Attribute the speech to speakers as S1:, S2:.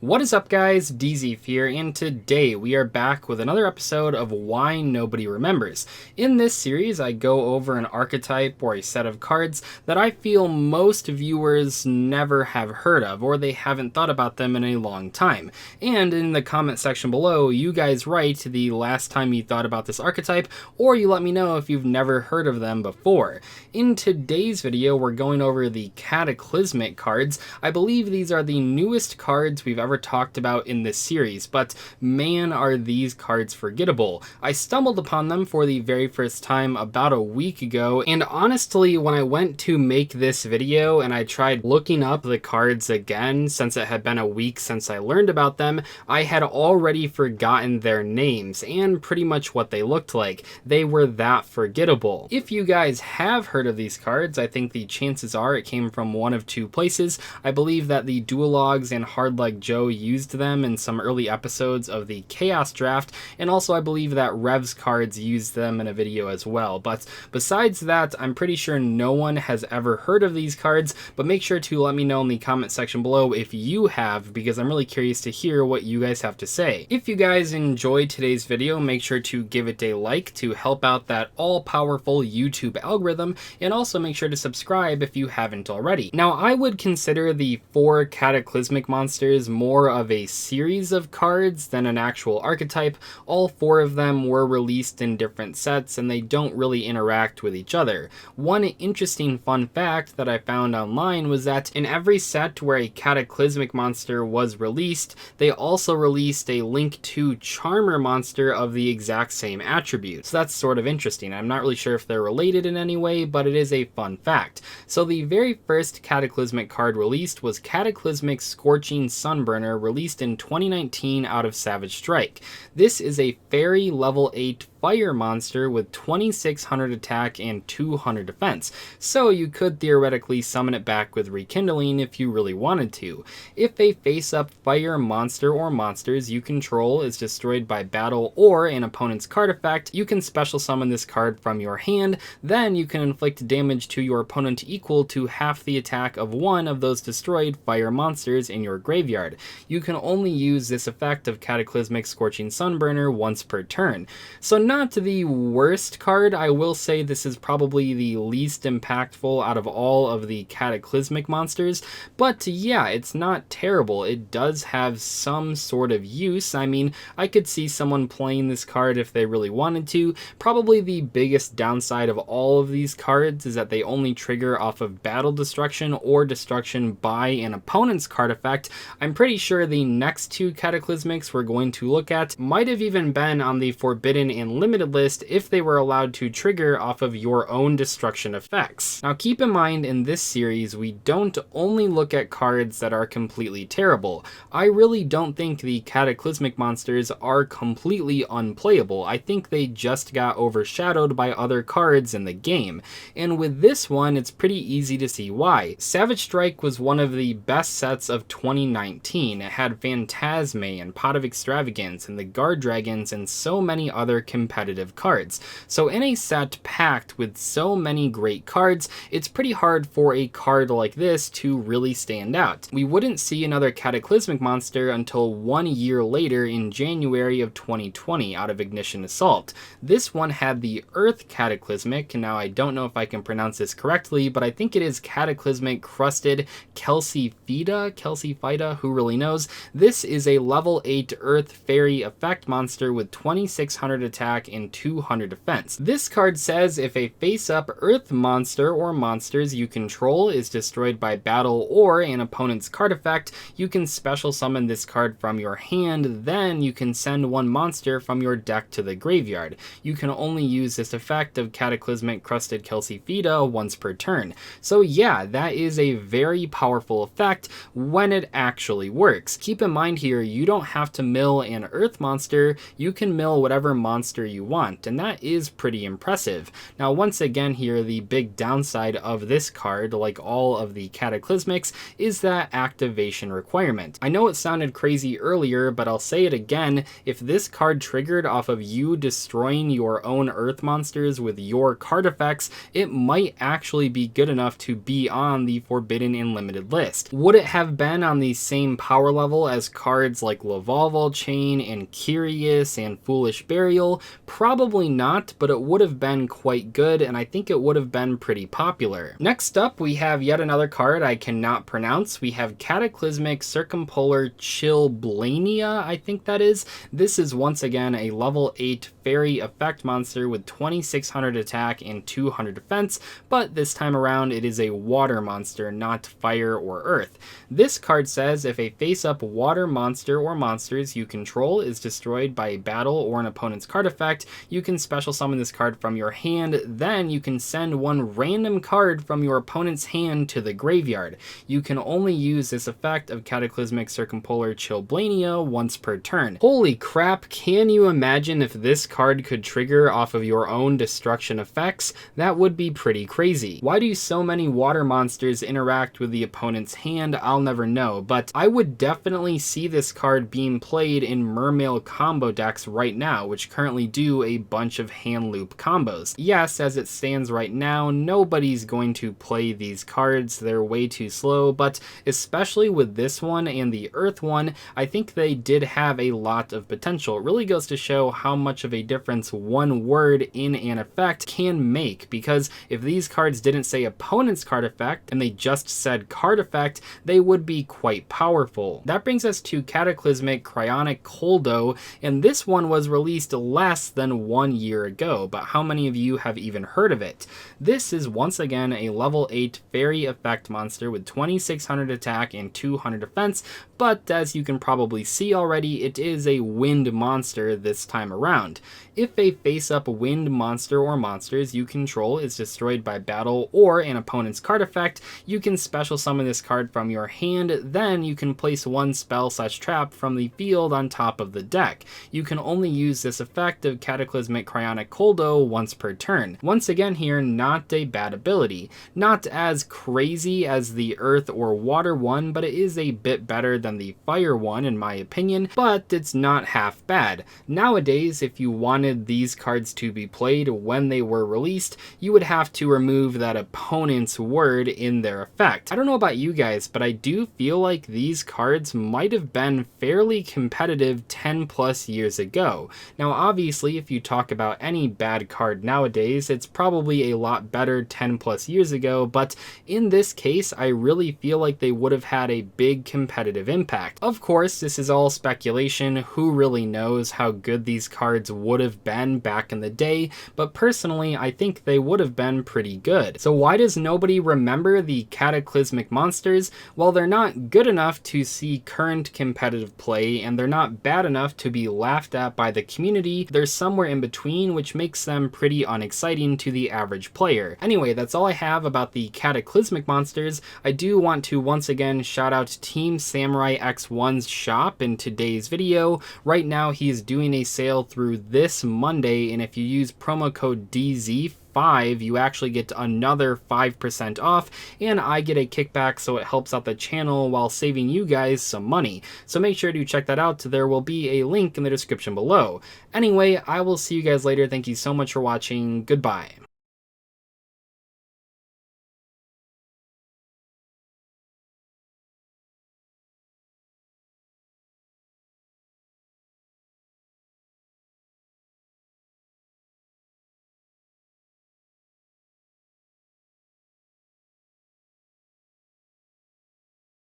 S1: What is up, guys? Dzeeff here, and today we are back with another episode of Why Nobody Remembers. In this series, I go over an archetype or a set of cards that I feel most viewers never have heard of, or they haven't thought about them in a long time. And in the comment section below, you guys write the last time you thought about this archetype, or you let me know if you've never heard of them before. In today's video, we're going over the Cataclysmic cards. I believe these are the newest cards we've ever talked about in this series, but man, are these cards forgettable. I stumbled upon them for the very first time about a week ago, and honestly, when I went to make this video and I tried looking up the cards again, since it had been a week since I learned about them, I had already forgotten their names and pretty much what they looked like. They were that forgettable. If you guys have heard of these cards, I think the chances are it came from one of two places. I believe that the Duologues and Hardleg Joe used them in some early episodes of the Chaos Draft, and also I believe that Rev's cards used them in a video as well. But besides that, I'm pretty sure no one has ever heard of these cards, but make sure to let me know in the comment section below if you have, because I'm really curious to hear what you guys have to say. If you guys enjoyed today's video, make sure to give it a like to help out that all-powerful YouTube algorithm, and also make sure to subscribe if you haven't already. Now, I would consider the 4 Cataclysmic monsters more of a series of cards than an actual archetype. All 4 of them were released in different sets and they don't really interact with each other. One interesting fun fact that I found online was that in every set where a Cataclysmic monster was released, they also released a Link to Charmer monster of the exact same attribute. So that's sort of interesting. I'm not really sure if they're related in any way, but it is a fun fact. So the very first Cataclysmic card released was Cataclysmic Scorching Sunburner, released in 2019 out of Savage Strike. This is a fairy level 8 fire monster with 2600 attack and 200 defense, so you could theoretically summon it back with Rekindling if you really wanted to. If a face-up fire monster or monsters you control is destroyed by battle or an opponent's card effect, you can special summon this card from your hand. Then you can inflict damage to your opponent equal to half the attack of one of those destroyed fire monsters in your graveyard. You can only use this effect of Cataclysmic Scorching Sunburner once per turn. So not the worst card. I will say this is probably the least impactful out of all of the Cataclysmic monsters, but yeah, it's not terrible. It does have some sort of use. I mean, I could see someone playing this card if they really wanted to. Probably the biggest downside of all of these cards is that they only trigger off of battle destruction or destruction by an opponent's card effect. I'm pretty sure the next 2 Cataclysmics we're going to look at might have even been on the forbidden and limited list if they were allowed to trigger off of your own destruction effects. Now keep in mind, in this series we don't only look at cards that are completely terrible. I really don't think the Cataclysmic monsters are completely unplayable. I think they just got overshadowed by other cards in the game, and with this one it's pretty easy to see why. Savage Strike was one of the best sets of 2019. It had Phantasme and Pot of Extravagance and the Guard Dragons and so many other competitive cards. So in a set packed with so many great cards, it's pretty hard for a card like this to really stand out. We wouldn't see another Cataclysmic monster until 1 year later in January of 2020 out of Ignition Assault. This one had the Earth Cataclysmic. Now I don't know if I can pronounce this correctly, but I think it is Cataclysmic Crusted Kelseyfida, who really knows? This is a level 8 Earth Fairy effect monster with 2600 attack and 200 defense. This card says if a face-up Earth monster or monsters you control is destroyed by battle or an opponent's card effect, you can special summon this card from your hand. Then you can send one monster from your deck to the graveyard. You can only use this effect of Cataclysmic Crusted Kelseyfida once per turn. So yeah, that is a very powerful effect when it actually works. Keep in mind here, you don't have to mill an Earth monster. You can mill whatever monster monster you want, and that is pretty impressive. Now once again here, the big downside of this card, like all of the Cataclysmics, is that activation requirement. I know it sounded crazy earlier, but I'll say it again, if this card triggered off of you destroying your own earth monsters with your card effects, it might actually be good enough to be on the Forbidden and Limited list. Would it have been on the same power level as cards like Lavalval Chain and Curious and Foolish Burial? Probably not, but it would have been quite good, and I think it would have been pretty popular. Next up, we have yet another card I cannot pronounce. We have Cataclysmic Circumpolar Chilblania, I think that is. This is once again a level 8 fairy effect monster with 2600 attack and 200 defense, but this time around it is a water monster, not fire or earth. This card says if a face-up water monster or monsters you control is destroyed by a battle or an opponent's card effect, you can special summon this card from your hand, then you can send one random card from your opponent's hand to the graveyard. You can only use this effect of Cataclysmic Circumpolar Chilblania once per turn. Holy crap, can you imagine if this card could trigger off of your own destruction effects? That would be pretty crazy. Why do so many water monsters interact with the opponent's hand? I'll never know, but I would definitely see this card being played in Mermail combo decks right now, which currently do a bunch of hand loop combos. Yes, as it stands right now, nobody's going to play these cards, they're way too slow, but especially with this one and the Earth one, I think they did have a lot of potential. It really goes to show how much of a difference one word in an effect can make, because if these cards didn't say opponent's card effect and they just said card effect, they would be quite powerful. That brings us to Cataclysmic Cryonic Koldo, and this one was released less than 1 year ago, but how many of you have even heard of it? This is once again a level 8 fairy effect monster with 2600 attack and 200 defense, but as you can probably see already, it is a wind monster this time around. If a face-up wind monster or monsters you control is destroyed by battle or an opponent's card effect, you can special summon this card from your hand, then you can place one spell/trap from the field on top of the deck. You can only use this effect of Cataclysmic Cryonic Koldo once per turn. Once again here, not a bad ability. Not as crazy as the earth or water one, but it is a bit better than the fire one in my opinion, but it's not half bad. Nowadays, if you wanted these cards to be played when they were released, you would have to remove that opponent's word in their effect. I don't know about you guys, but I do feel like these cards might have been fairly competitive 10 plus years ago. Now obviously, if you talk about any bad card nowadays, it's probably a lot better 10 plus years ago, but in this case, I really feel like they would have had a big competitive impact. Of course, this is all speculation. Who really knows how good these cards would have been back in the day, but personally, I think they would have been pretty good. So why does nobody remember the Cataclysmic monsters? Well, they're not good enough to see current competitive play, and they're not bad enough to be laughed at by the community. They're somewhere in between, which makes them pretty unexciting to the average player. Anyway, that's all I have about the Cataclysmic monsters. I do want to once again shout out Team Samurai X1's shop in today's video. Right now, he's doing a sale through this Monday, and if you use promo code Dzeeff, you actually get another 5% off, and I get a kickback, so it helps out the channel while saving you guys some money. So make sure to check that out. There will be a link in the description below. Anyway, I will see you guys later. Thank you so much for watching. Goodbye.